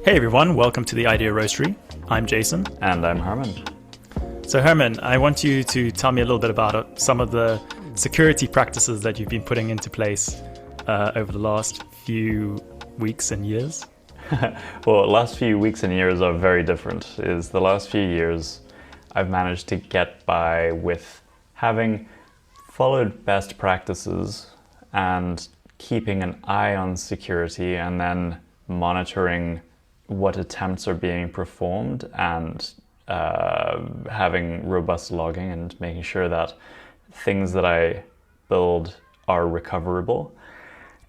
Hey everyone, welcome to the Idea Roastery. I'm Jason. And I'm Herman. So Herman, I want you to tell me a little bit about some of the security practices that you've been putting into place over the last few weeks and years. Well, last few weeks and years are very different. The last few years I've managed to get by with having followed best practices and keeping an eye on security and then monitoring what attempts are being performed and having robust logging and making sure that things that I build are recoverable.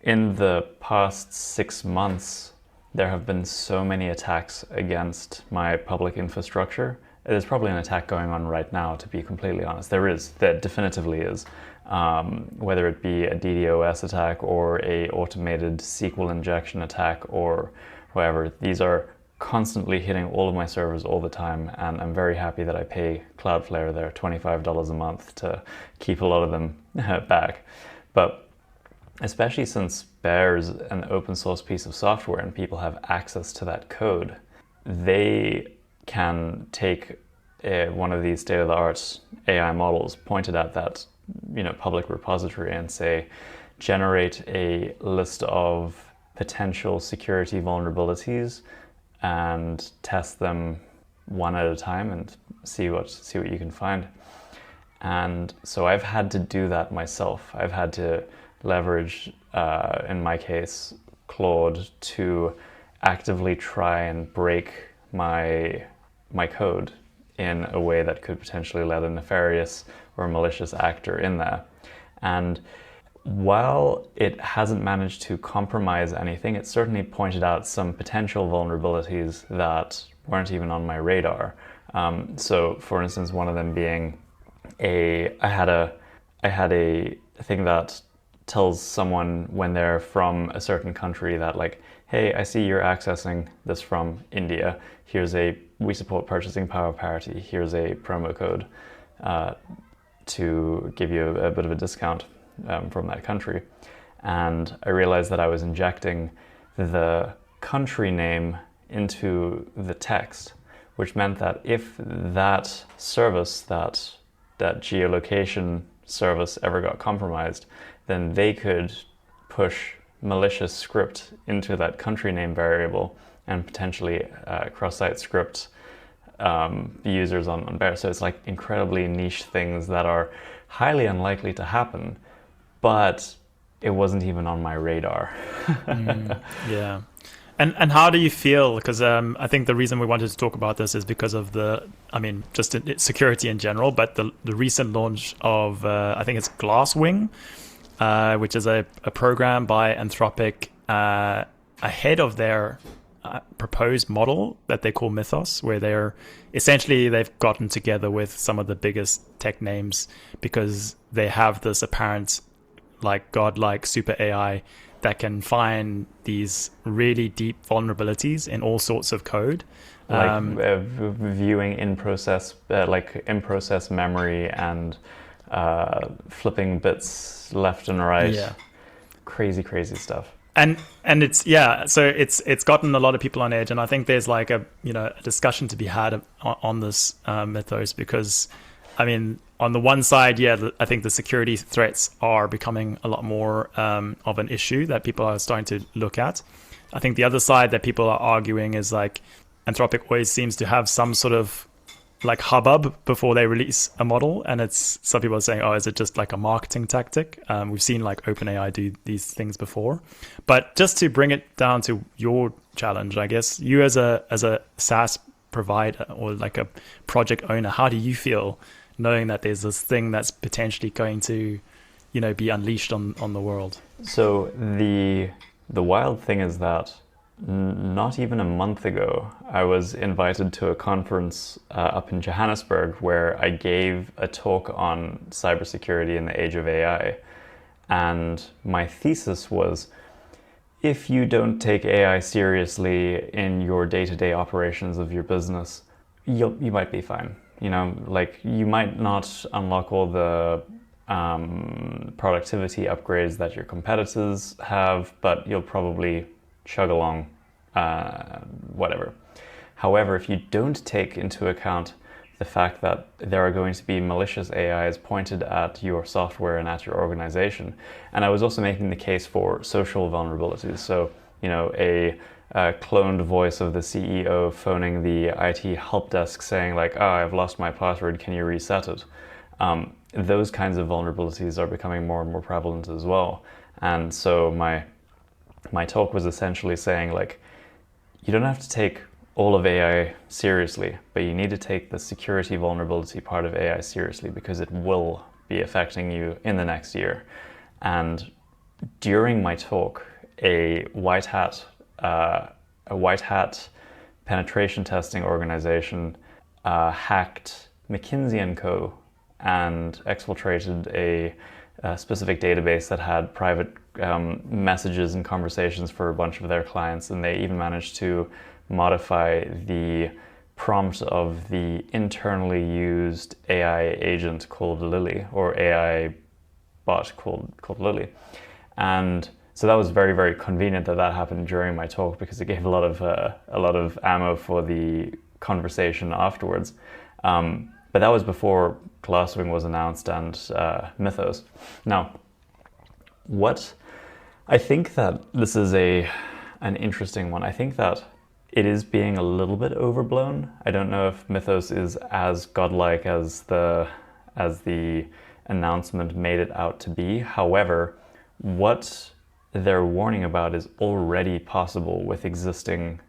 In the past 6 months, there have been so many attacks against my public infrastructure. There's probably an attack going on right now, to be completely honest. There definitively is. Whether it be a DDoS attack or a automated SQL injection attack or whatever, these are constantly hitting all of my servers all the time, and I'm very happy that I pay Cloudflare their $25 a month to keep a lot of them back. But especially since Bear is an open source piece of software and people have access to that code, they can take one of these state-of-the-art AI models pointed at that public repository and say, generate a list of potential security vulnerabilities and test them one at a time and see what you can find. And so I've had to do that myself. I've had to leverage, in my case, Claude to actively try and break my code in a way that could potentially let a nefarious or malicious actor in there. And while it hasn't managed to compromise anything, it certainly pointed out some potential vulnerabilities that weren't even on my radar. So for instance, one of them being I had a thing that tells someone when they're from a certain country that, like, hey, I see you're accessing this from India. We support purchasing power parity. Here's a promo code to give you a bit of a discount from that country. And I realized that I was injecting the country name into the text, which meant that if that service, that geolocation service ever got compromised, then they could push malicious script into that country name variable and potentially cross-site script users on Bear. So it's like incredibly niche things that are highly unlikely to happen, but it wasn't even on my radar. Yeah. And how do you feel? Because I think the reason we wanted to talk about this is because of just security in general, but the recent launch of, I think it's Glasswing, which is a program by Anthropic ahead of their proposed model that they call Mythos, where they've gotten together with some of the biggest tech names because they have this apparent godlike super AI that can find these really deep vulnerabilities in all sorts of code. Viewing in-process memory and flipping bits left and right. Yeah. Crazy stuff. And so it's gotten a lot of people on edge, and I think there's a discussion to be had on this Mythos, because on the one side, I think the security threats are becoming a lot more of an issue that people are starting to look at. I think the other side that people are arguing is Anthropic always seems to have some sort of hubbub before they release a model, and some people are saying, oh, is it just a marketing tactic? We've seen OpenAI do these things before. But just to bring it down to your challenge, I guess, you as a SaaS provider or a project owner, how do you feel knowing that there's this thing that's potentially going to be unleashed on the world? So the wild thing is that not even a month ago, I was invited to a conference up in Johannesburg where I gave a talk on cybersecurity in the age of AI. And my thesis was, if you don't take AI seriously in your day-to-day operations of your business, you might be fine. You might not unlock all the productivity upgrades that your competitors have, but you'll probably chug along whatever. However, if you don't take into account the fact that there are going to be malicious AIs pointed at your software and at your organization, and I was also making the case for social vulnerabilities. So, a cloned voice of the CEO phoning the IT help desk saying like, "Oh, I've lost my password, can you reset it?" Those kinds of vulnerabilities are becoming more and more prevalent as well. And so my talk was essentially saying like, you don't have to take all of AI seriously, but you need to take the security vulnerability part of AI seriously, because it will be affecting you in the next year. And during my talk, a white hat penetration testing organization hacked McKinsey & Co. and exfiltrated a specific database that had private messages and conversations for a bunch of their clients, and they even managed to modify the prompt of the internally used AI agent called Lily, or AI bot called Lily. And so that was very, very convenient that happened during my talk, because it gave a lot of ammo for the conversation afterwards. But that was before Glasswing was announced and Mythos. Now, I think that this is an interesting one. I think that it is being a little bit overblown. I don't know if Mythos is as godlike as the announcement made it out to be. However, what they're warning about is already possible with existing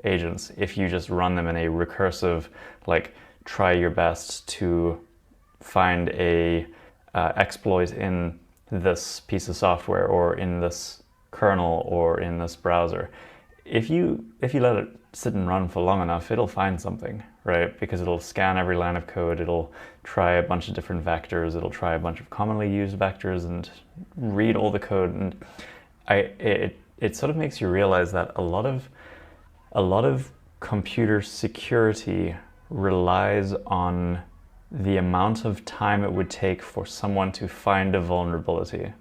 agents if you just run them in a recursive, like, try your best to find a exploit in this piece of software or in this kernel or in this browser. If you let it sit and run for long enough, it'll find something, right? Because it'll scan every line of code, it'll try a bunch of different vectors, it'll try a bunch of commonly used vectors and read all the code. And it sort of makes you realize that a lot of computer security relies on the amount of time it would take for someone to find a vulnerability.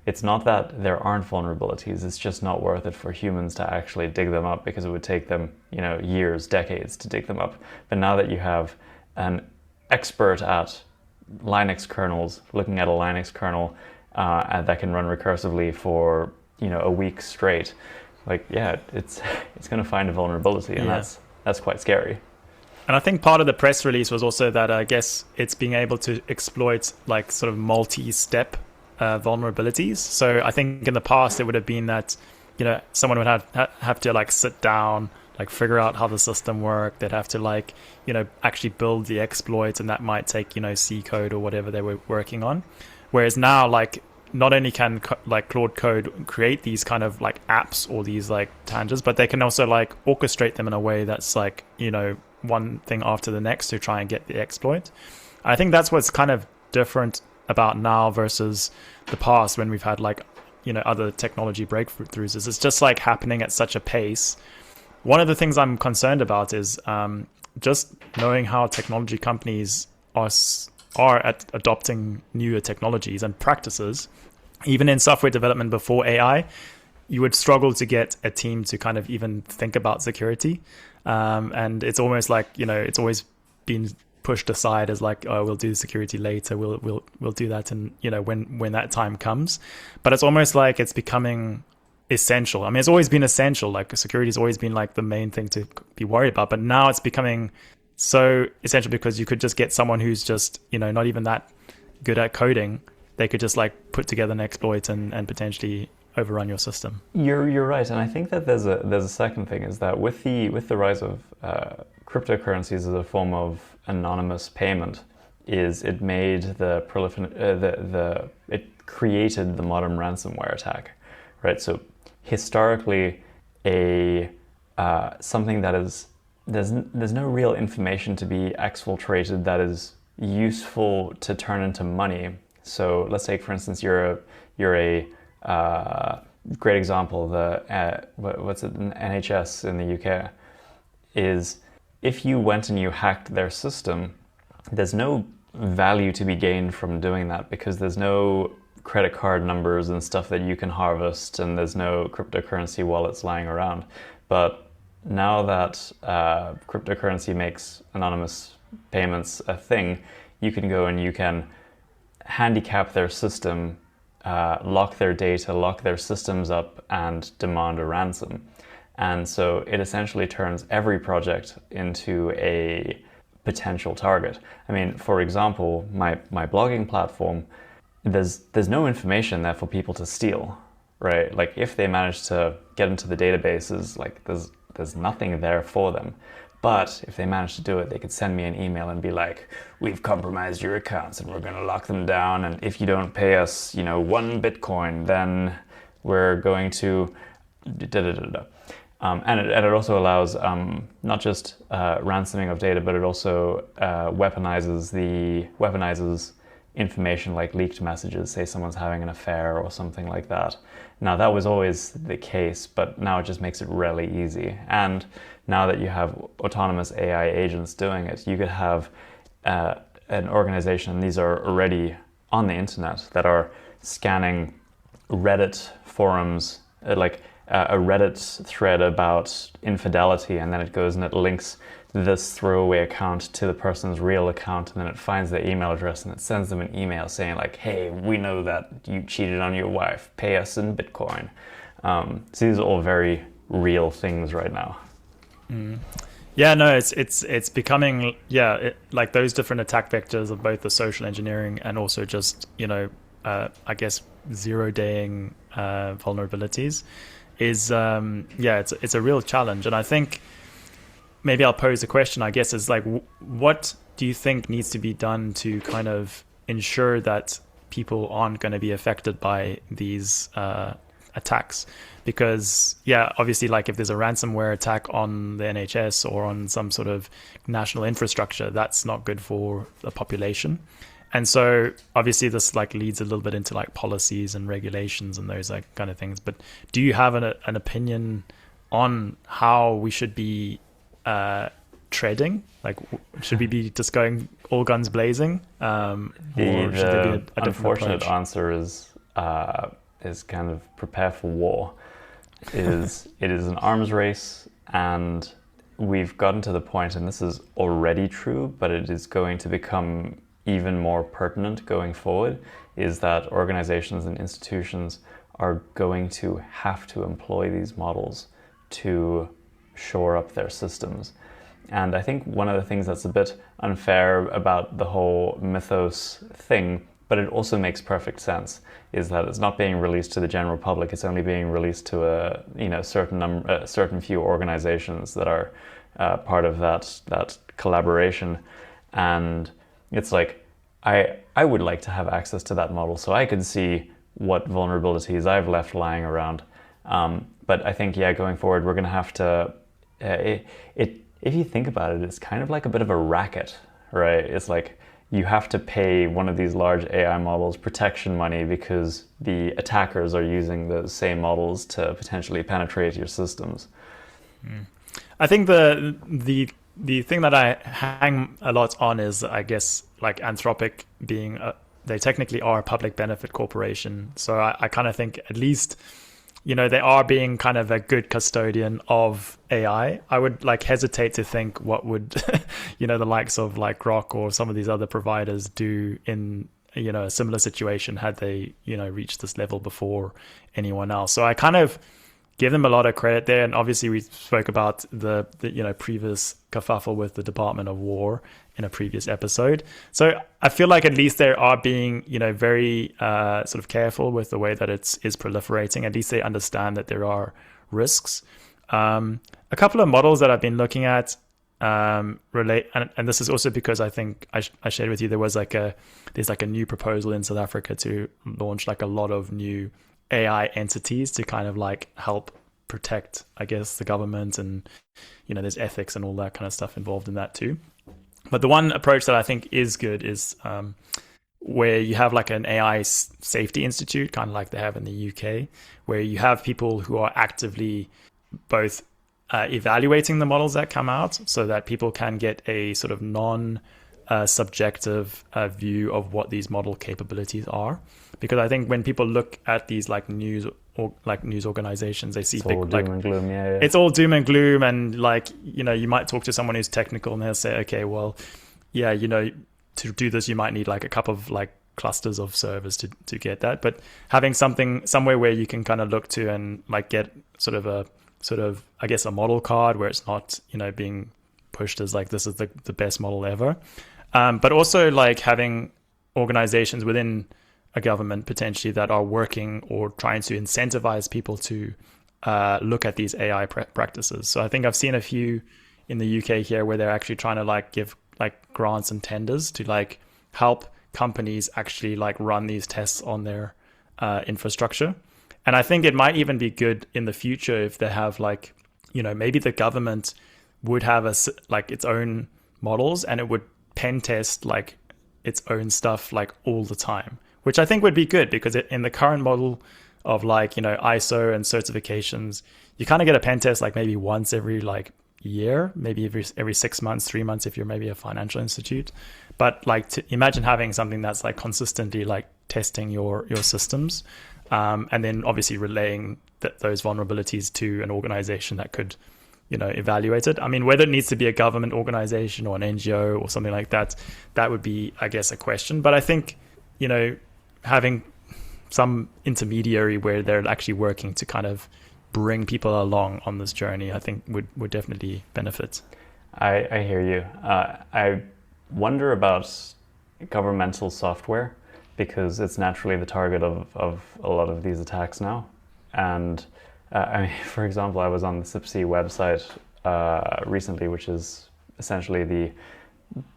It's not that there aren't vulnerabilities, it's just not worth it for humans to actually dig them up, because it would take them, years, decades to dig them up. But now that you have an expert at Linux kernels looking at a Linux kernel and that can run recursively for, a week straight, it's going to find a vulnerability, and that's quite scary. And I think part of the press release was also that I guess it's being able to exploit like sort of multi-step vulnerabilities. So I think in the past it would have been that, someone would have to like sit down, like figure out how the system worked. They'd have to like, actually build the exploits, and that might take, C code or whatever they were working on. Whereas now, like, not only can like Claude Code create these kind of like apps or these like tangents, but they can also like orchestrate them in a way that's like, one thing after the next to try and get the exploit. I think that's what's kind of different about now versus the past, when we've had like, other technology breakthroughs, is it's just like happening at such a pace. One of the things I'm concerned about is just knowing how technology companies are at adopting newer technologies and practices. Even in software development before AI, you would struggle to get a team to kind of even think about security. And it's almost like, it's always been pushed aside as like, oh, we'll do security later. We'll do that, and when that time comes. But it's almost like it's becoming essential. I mean, it's always been essential. Like, security has always been like the main thing to be worried about. But now it's becoming so essential, because you could just get someone who's just not even that good at coding. They could just like put together an exploit and potentially overrun your system. You're right, and I think that there's a second thing, is that with the rise of cryptocurrencies as a form of anonymous payment, it made it created the modern ransomware attack, right? So historically, something that is there's no real information to be exfiltrated that is useful to turn into money. So let's take, for instance, you're a great example, the NHS in the UK, is if you went and you hacked their system, there's no value to be gained from doing that, because there's no credit card numbers and stuff that you can harvest, and there's no cryptocurrency wallets lying around. but now that cryptocurrency makes anonymous payments a thing, you can go and you can handicap their system, lock their data, lock their systems up, and demand a ransom. And so it essentially turns every project into a potential target. I mean, for example, my blogging platform, there's no information there for people to steal, right? Like if they manage to get into the databases, like there's nothing there for them. But if they manage to do it, they could send me an email and be like, we've compromised your accounts and we're going to lock them down. And if you don't pay us, 1 Bitcoin, then we're going to da-da-da-da. And it also allows not just ransoming of data, but it also weaponizes information like leaked messages, say someone's having an affair or something like that. Now that was always the case, but now it just makes it really easy. And now that you have autonomous AI agents doing it, you could have an organization, these are already on the internet, that are scanning Reddit forums, like a Reddit thread about infidelity, and then it goes and it links this throwaway account to the person's real account, and then it finds their email address and it sends them an email saying like, hey, we know that you cheated on your wife, pay us in Bitcoin. So these are all very real things right now. Yeah, no, it's becoming, like those different attack vectors of both the social engineering and also just, I guess, zero-daying vulnerabilities is, it's a real challenge. And I think maybe I'll pose a question, I guess, is like, what do you think needs to be done to kind of ensure that people aren't going to be affected by these attacks? Because, obviously, like if there's a ransomware attack on the NHS or on some sort of national infrastructure, that's not good for the population. And so obviously this like leads a little bit into like policies and regulations and those like kind of things. But do you have an opinion on how we should be treading? Like, should we be just going all guns blazing? Or should there be a different unfortunate approach? answer is kind of prepare for war. It is an arms race, and we've gotten to the point, and this is already true, but it is going to become even more pertinent going forward, is that organizations and institutions are going to have to employ these models to shore up their systems. And I think one of the things that's a bit unfair about the whole Mythos thing, but it also makes perfect sense, is that it's not being released to the general public. It's only being released to a certain few organizations that are part of that collaboration. And it's like, I would like to have access to that model so I could see what vulnerabilities I've left lying around. But I think, going forward, we're going to have to, if you think about it, it's kind of like a bit of a racket, right? It's like you have to pay one of these large AI models protection money because the attackers are using those same models to potentially penetrate your systems. I think the thing that I hang a lot on is, I guess, like Anthropic being, they technically are a public benefit corporation. So I kind of think at least, they are being kind of a good custodian of AI. I would like hesitate to think what would, the likes of like Grok or some of these other providers do in, a similar situation had they, reached this level before anyone else. So I kind of give them a lot of credit there. And obviously we spoke about the previous kerfuffle with the Department of War in a previous episode. So I feel like at least they are being, very sort of careful with the way that is proliferating. At least they understand that there are risks. A couple of models that I've been looking at relate, and this is also because I think I shared with you, there's like a new proposal in South Africa to launch like a lot of new AI entities to kind of like help protect, I guess, the government, and there's ethics and all that kind of stuff involved in that too. But the one approach that I think is good is where you have like an AI safety institute, kind of like they have in the UK, where you have people who are actively both evaluating the models that come out so that people can get a sort of subjective view of what these model capabilities are, because I think when people look at these like news organizations, they see It's big all like doom and gloom. Yeah, yeah. it's all doom and gloom, and like, you know, you might talk to someone who's technical and they'll say, okay, well, yeah, you know, to do this you might need like a couple of like clusters of servers to get that. But having something somewhere where you can kind of look to and like get sort of I guess a model card where it's not, you know, being pushed as like this is the best model ever, but also like having organizations within a government potentially that are working or trying to incentivize people to look at these AI practices. So I think I've seen a few in the UK here where they're actually trying to like give like grants and tenders to like help companies actually like run these tests on their infrastructure. And I think it might even be good in the future if they have like, you know, maybe the government would have like its own models and it would pen test like its own stuff like all the time, which I think would be good, because in the current model of like, you know, ISO and certifications, you kind of get a pen test like maybe once every like year, maybe every 6 months, 3 months if you're maybe a financial institute. But like to imagine having something that's like consistently like testing your systems, and then obviously relaying those vulnerabilities to an organization that could, you know, evaluate it. I mean, whether it needs to be a government organization or an NGO or something like that, that would be, I guess, a question. But I think, you know, having some intermediary where they're actually working to kind of bring people along on this journey, I think would definitely benefit. I hear you. I wonder about governmental software, because it's naturally the target of a lot of these attacks now. And I mean, for example, I was on the CIPC website recently, which is essentially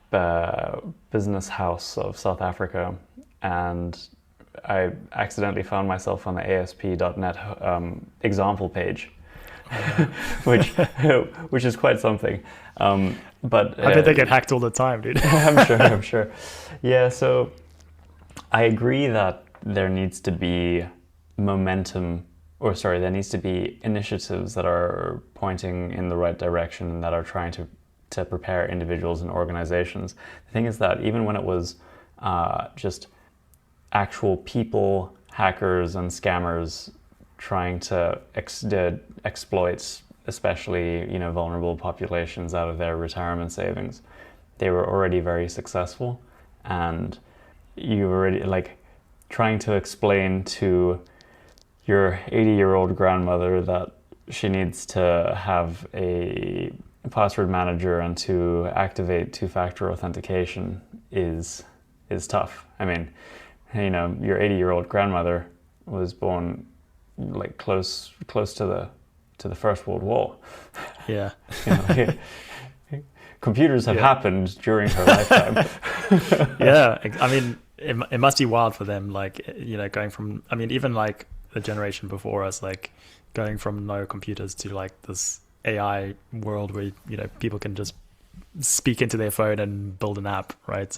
the business house of South Africa, and I accidentally found myself on the ASP.NET example page, which is quite something. But I bet they get hacked all the time, dude. I'm sure. Yeah, so I agree that there needs to be there needs to be initiatives that are pointing in the right direction and that are trying to prepare individuals and organizations. The thing is that even when it was just actual people, hackers and scammers trying to exploit especially, you know, vulnerable populations out of their retirement savings, they were already very successful. And you already like trying to explain to your 80-year-old grandmother that she needs to have a password manager and to activate two-factor authentication is tough. I mean, you know, your 80-year-old grandmother was born like close to the First World War. Yeah. You know, computers have happened during her lifetime. Yeah, I mean, it must be wild for them, like, you know, going from, I mean, even like the generation before us, like going from no computers to like this AI world where, you know, people can just speak into their phone and build an app, right?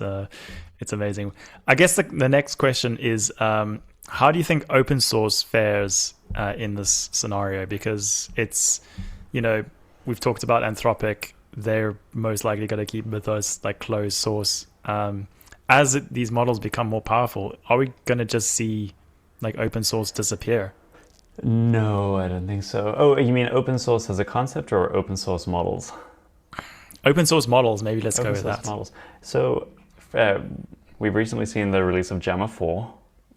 It's amazing. I guess the next question is, how do you think open source fares in this scenario? Because it's, you know, we've talked about Anthropic. They're most likely going to keep Mythos like closed source. As these models become more powerful, are we going to just see like open source disappear? No, I don't think so. Oh, you mean open source as a concept or open source models? Open source models, maybe let's go with Open source that. models. So we've recently seen the release of Gemma 4,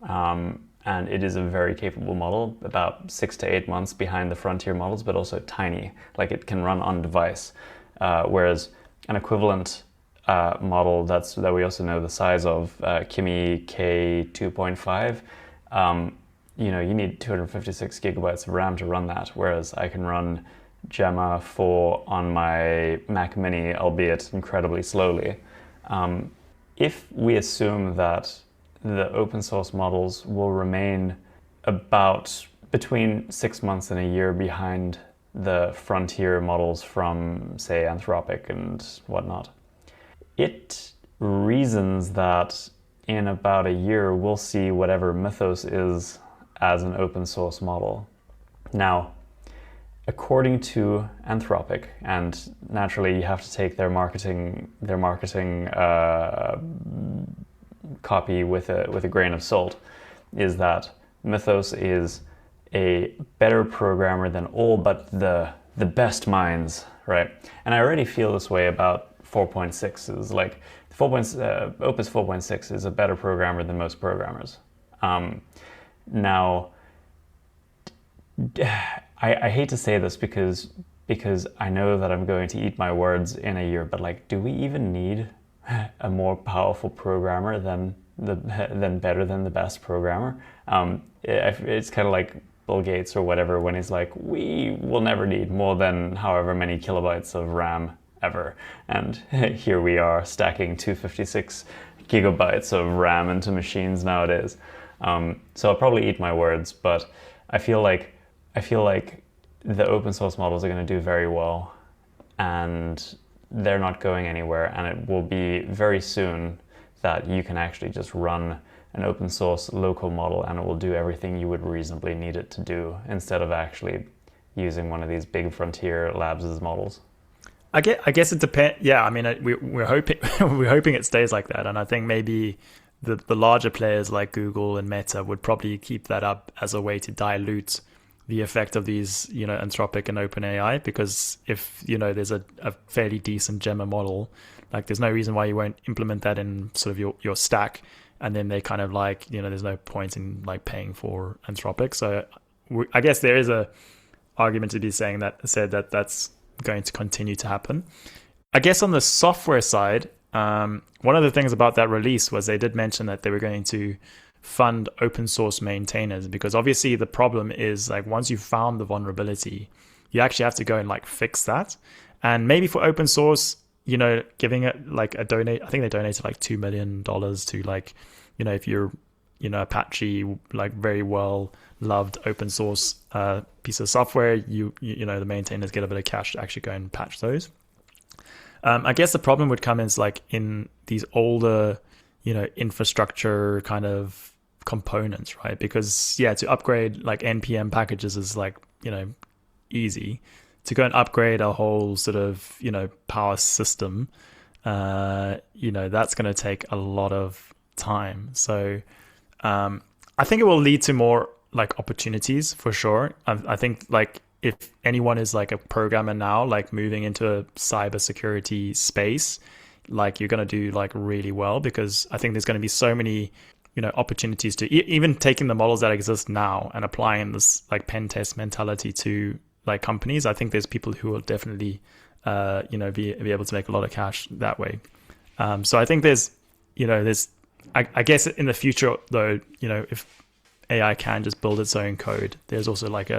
and it is a very capable model, about 6 to 8 months behind the frontier models, but also tiny, like it can run on device. Whereas an equivalent model that we also know the size of, Kimi K2.5, you know, you need 256 gigabytes of RAM to run that, whereas I can run Gemma 4 on my Mac Mini, albeit incredibly slowly. If we assume that the open source models will remain about between 6 months and a year behind the frontier models from, say, Anthropic and whatnot, it reasons that in about a year we'll see whatever Mythos is as an open source model. Now, according to Anthropic, and naturally you have to take their marketing copy with a grain of salt, is that Mythos is a better programmer than all but the best minds, right? And I already feel this way about 4.6. Is like Opus 4.6 is a better programmer than most programmers. Now, I hate to say this because I know that I'm going to eat my words in a year, but like, do we even need a more powerful programmer than better than the best programmer? It's kind of like Bill Gates or whatever when he's like, we will never need more than however many kilobytes of RAM ever. And here we are stacking 256 gigabytes of RAM into machines nowadays. So I'll probably eat my words, but I feel like the open source models are going to do very well, and they're not going anywhere, and it will be very soon that you can actually just run an open source local model and it will do everything you would reasonably need it to do, instead of actually using one of these big frontier labs' models. I guess it depends. Yeah, I mean, we're hoping we're hoping it stays like that, and I think maybe the larger players like Google and Meta would probably keep that up as a way to dilute the effect of these, Anthropic and OpenAI, because if, there's a fairly decent Gemma model, like there's no reason why you won't implement that in sort of your stack, and then they kind of like, there's no point in like paying for Anthropic. So I guess there is a argument to be said that that's going to continue to happen. I guess on the software side, one of the things about that release was they did mention that they were going to fund open source maintainers, because obviously the problem is like once you've found the vulnerability, you actually have to go and like fix that. And maybe for open source, giving it like I think they donated like $2 million to like, if you're, Apache, like very well loved open source piece of software, the maintainers get a bit of cash to actually go and patch those. I guess the problem would come is like in these older, infrastructure kind of components, right? Because to upgrade like npm packages is like, easy. To go and upgrade a whole sort of, power system, that's going to take a lot of time. So I think it will lead to more like opportunities for sure. I think like if anyone is like a programmer now, like moving into a cybersecurity space, like you're going to do like really well, because I think there's going to be so many, opportunities to even taking the models that exist now and applying this like pen test mentality to like companies. I think there's people who will definitely, be able to make a lot of cash that way. So I think I guess in the future though, if AI can just build its own code, there's also like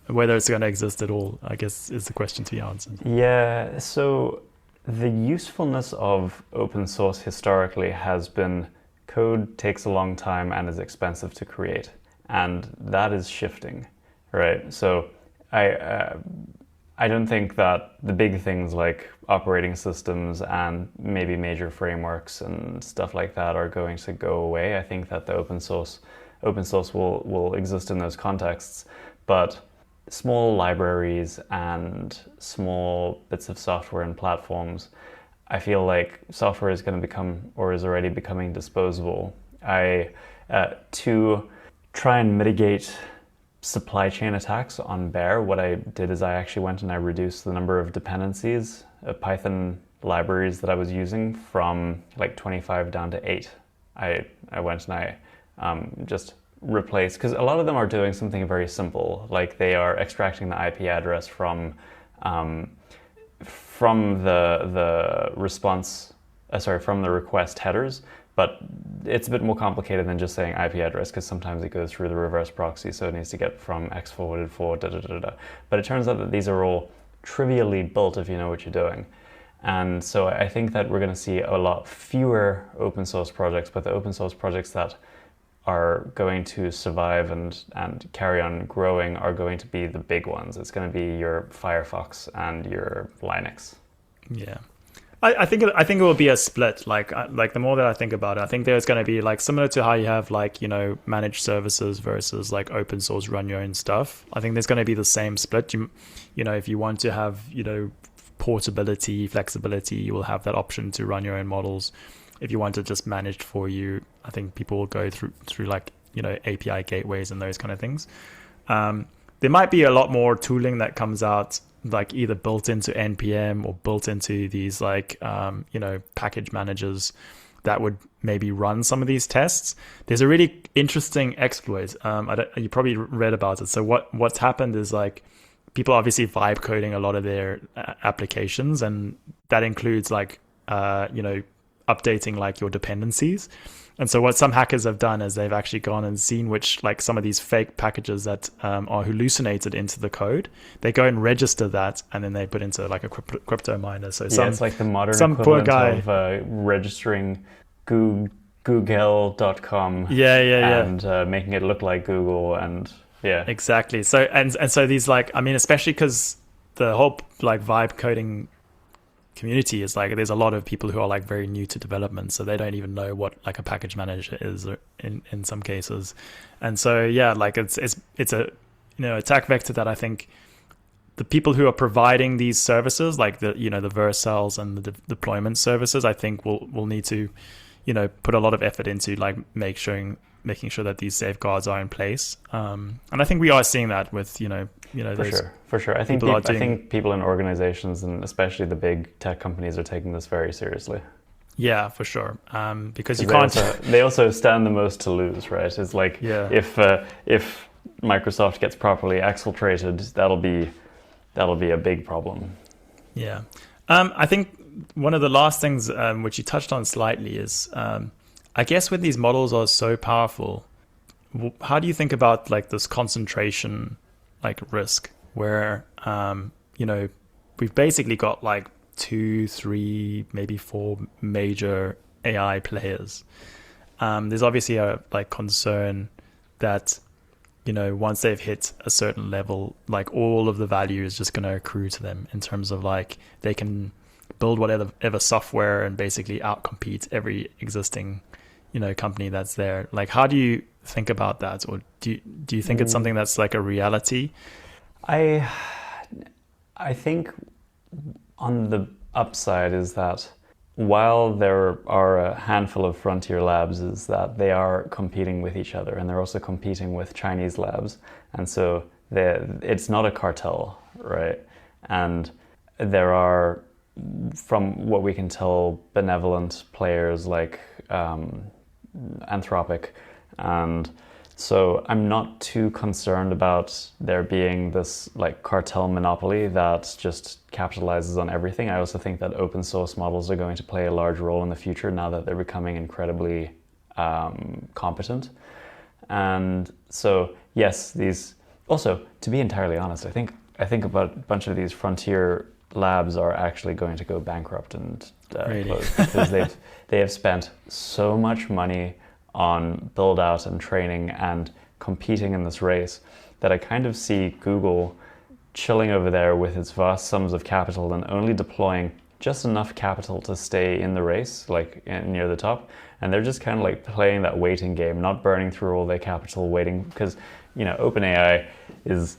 whether it's going to exist at all, I guess is the question to be answered. Yeah, so the usefulness of open source historically has been code takes a long time and is expensive to create, and that is shifting, right? So I don't think that the big things like operating systems and maybe major frameworks and stuff like that are going to go away. I think that the open source will exist in those contexts, but small libraries and small bits of software and platforms, I feel like software is going to become, or is already becoming, disposable. To try and mitigate supply chain attacks on Bear, what I did is I actually went and I reduced the number of dependencies of Python libraries that I was using from like 25 down to 8. I went and I just replaced, because a lot of them are doing something very simple, like they are extracting the IP address from the response, from the request headers, but it's a bit more complicated than just saying IP address, because sometimes it goes through the reverse proxy, so it needs to get from X forwarded for da da da da. But it turns out that these are all trivially built if you know what you're doing. And so I think that we're going to see a lot fewer open source projects, but the open source projects that are going to survive and carry on growing are going to be the big ones. It's going to be your Firefox and your Linux. Yeah. I think it will be a split. Like the more that I think about it, I think there's going to be like similar to how you have like managed services versus like open source run your own stuff. I think there's going to be the same split. If you want to have portability, flexibility, you will have that option to run your own models. If you want it just managed for you, I think people will go through like API gateways and those kind of things. There might be a lot more tooling that comes out, like either built into NPM or built into these like package managers that would maybe run some of these tests. There's a really interesting exploit. You probably read about it. So what's happened is like people obviously vibe coding a lot of their applications, and that includes like updating like your dependencies. And so what some hackers have done is they've actually gone and seen which like some of these fake packages that are hallucinated into the code. They go and register that, and then they put into like a crypto miner. So it's like the modern some equivalent poor guy of registering Google.com. And making it look like Google, and exactly. So and so these like, I mean, especially because the whole like vibe coding community is like, there's a lot of people who are like very new to development, so they don't even know what like a package manager is in some cases. And so like it's a attack vector that I think the people who are providing these services, like the the Vercels and the deployment services, I think will need to put a lot of effort into like making sure that these safeguards are in place. And I think we are seeing that with for sure. I think people in organizations, and especially the big tech companies, are taking this very seriously. Yeah, for sure. Because you can't. They also stand the most to lose, right? It's like if Microsoft gets properly exfiltrated, that'll be a big problem. Yeah, I think one of the last things which you touched on slightly is, I guess when these models are so powerful, how do you think about like this concentration like risk where we've basically got like 2, 3, maybe 4 major AI players. There's obviously a like concern that once they've hit a certain level, like all of the value is just going to accrue to them in terms of like they can build whatever software and basically outcompete every existing company that's there. Like, how do you think about that, or do you think it's something that's like a reality? I think on the upside is that while there are a handful of frontier labs, is that they are competing with each other, and they're also competing with Chinese labs, and so it's not a cartel, right? And there are, from what we can tell, benevolent players like Anthropic, and so I'm not too concerned about there being this like cartel monopoly that just capitalizes on everything. I also think that open source models are going to play a large role in the future now that they're becoming incredibly competent. And so yes, these also, to be entirely honest, I think about a bunch of these frontier labs are actually going to go bankrupt and close, because they have spent so much money on build out and training and competing in this race that I kind of see Google chilling over there with its vast sums of capital and only deploying just enough capital to stay in the race, like near the top. And they're just kind of like playing that waiting game, not burning through all their capital waiting, because OpenAI is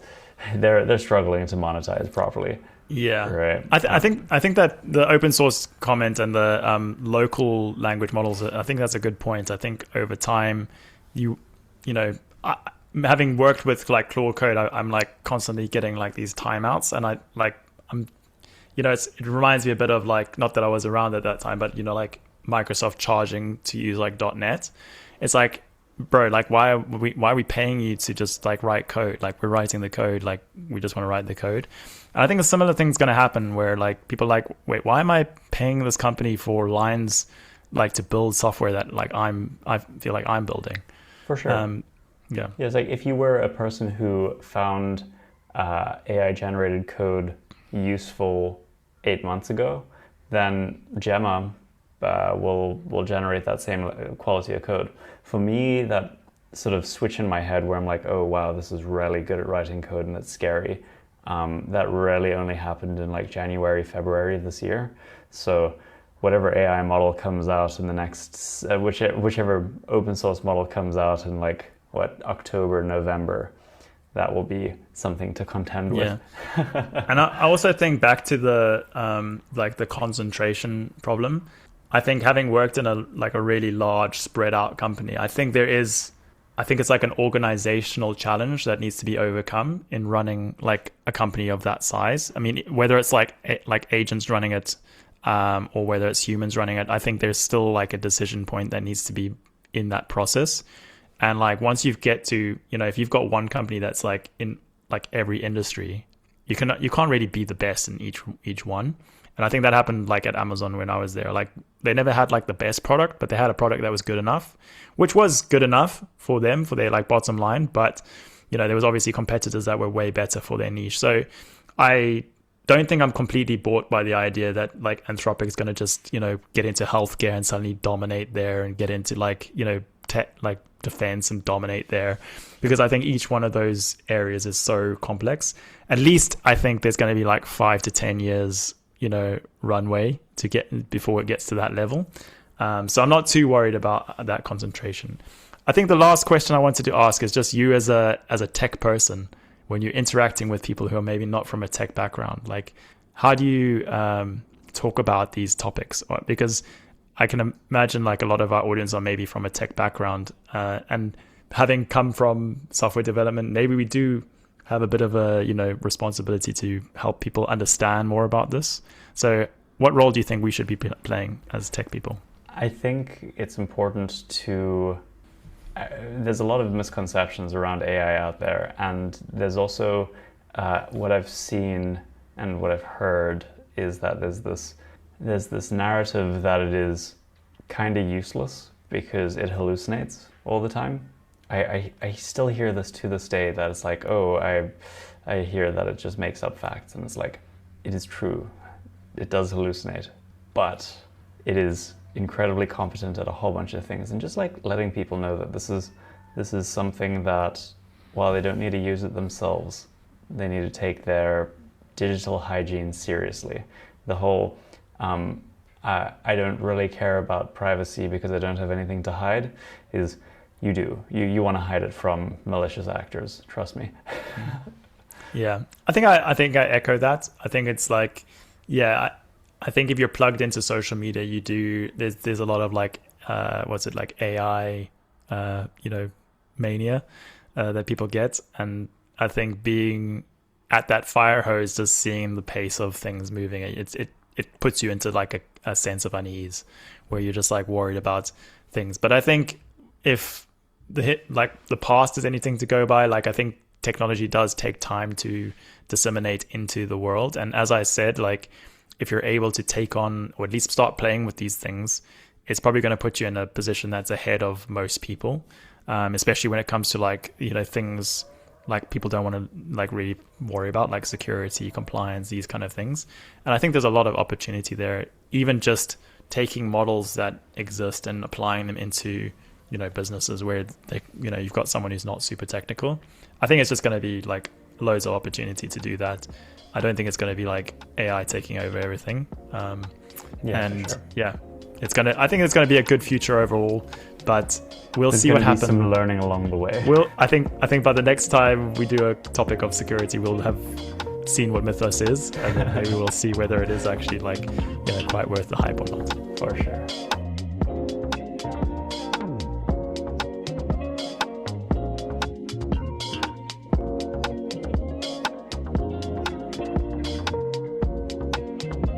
they're struggling to monetize properly. Yeah, right. I think that the open source comment and the local language models, I think that's a good point. I think over time, having worked with like Claude Code, I'm like constantly getting like these timeouts, and it reminds me a bit of like, not that I was around at that time, but like Microsoft charging to use like .NET. It's like, bro, like why are we paying you to just like write code? Like, we're writing the code, like we just want to write the code. And I think a similar thing's going to happen where like people are like, wait, why am I paying this company for lines like to build software that like I feel like I'm building? For sure. Yeah, it's like if you were a person who found AI generated code useful 8 months ago, then Gemma will generate that same quality of code. For me, that sort of switch in my head where I'm like, oh wow, this is really good at writing code and it's scary. That really only happened in like January, February this year. So whatever AI model comes out in the next, whichever open source model comes out in like October, November, that will be something to contend with. And I also think back to the like the concentration problem. I think having worked in a really large spread out company, I think it's like an organizational challenge that needs to be overcome in running like a company of that size. I mean, whether it's like agents running it, or whether it's humans running it, I think there's still like a decision point that needs to be in that process. And like once you get to, if you've got one company that's like in like every industry, you can't really be the best in each one. And I think that happened like at Amazon when I was there. Like they never had like the best product, but they had a product that was good enough, which was good enough for them, for their like bottom line. But, there was obviously competitors that were way better for their niche. So I don't think I'm completely bought by the idea that like Anthropic is going to just, get into healthcare and suddenly dominate there and get into like, tech, like defense and dominate there, because I think each one of those areas is so complex. At least I think there's going to be like 5 to 10 years runway to get before it gets to that level. So I'm not too worried about that concentration. I think the last question I wanted to ask is just you as a tech person, when you're interacting with people who are maybe not from a tech background, like how do you talk about these topics? Because I can imagine like a lot of our audience are maybe from a tech background, and having come from software development, maybe we do have a bit of a responsibility to help people understand more about this. So what role do you think we should be playing as tech people? I think it's important to there's a lot of misconceptions around AI out there, and there's also what I've seen and what I've heard is that there's this narrative that it is kind of useless because it hallucinates all the time. I still hear this to this day, that it's like, oh, I hear that it just makes up facts, and it's like, it is true, it does hallucinate, but it is incredibly competent at a whole bunch of things. And just like letting people know that this is something that, while they don't need to use it themselves, they need to take their digital hygiene seriously. The whole I don't really care about privacy because I don't have anything to hide is, you do. You want to hide it from malicious actors. Trust me. Yeah, I think I echo that. I think it's like, I think if you're plugged into social media, you do. There's a lot of like, like AI, mania that people get, and I think being at that fire hose, just seeing the pace of things moving, it puts you into like a sense of unease, where you're just like worried about things. But I think if the past is anything to go by, like I think technology does take time to disseminate into the world. And as I said, like if you're able to take on, or at least start playing with these things, it's probably going to put you in a position that's ahead of most people, especially when it comes to like, things like people don't want to like really worry about, like security, compliance, these kind of things. And I think there's a lot of opportunity there, even just taking models that exist and applying them into businesses where they, you've got someone who's not super technical. I think it's just going to be like loads of opportunity to do that. I don't think it's going to be like AI taking over everything. I think it's going to be a good future overall, but there's see what happens. Some learning along the way. I think by the next time we do a topic of security, we'll have seen what Mythos is, and then maybe we'll see whether it is actually like quite worth the hype or not. For sure.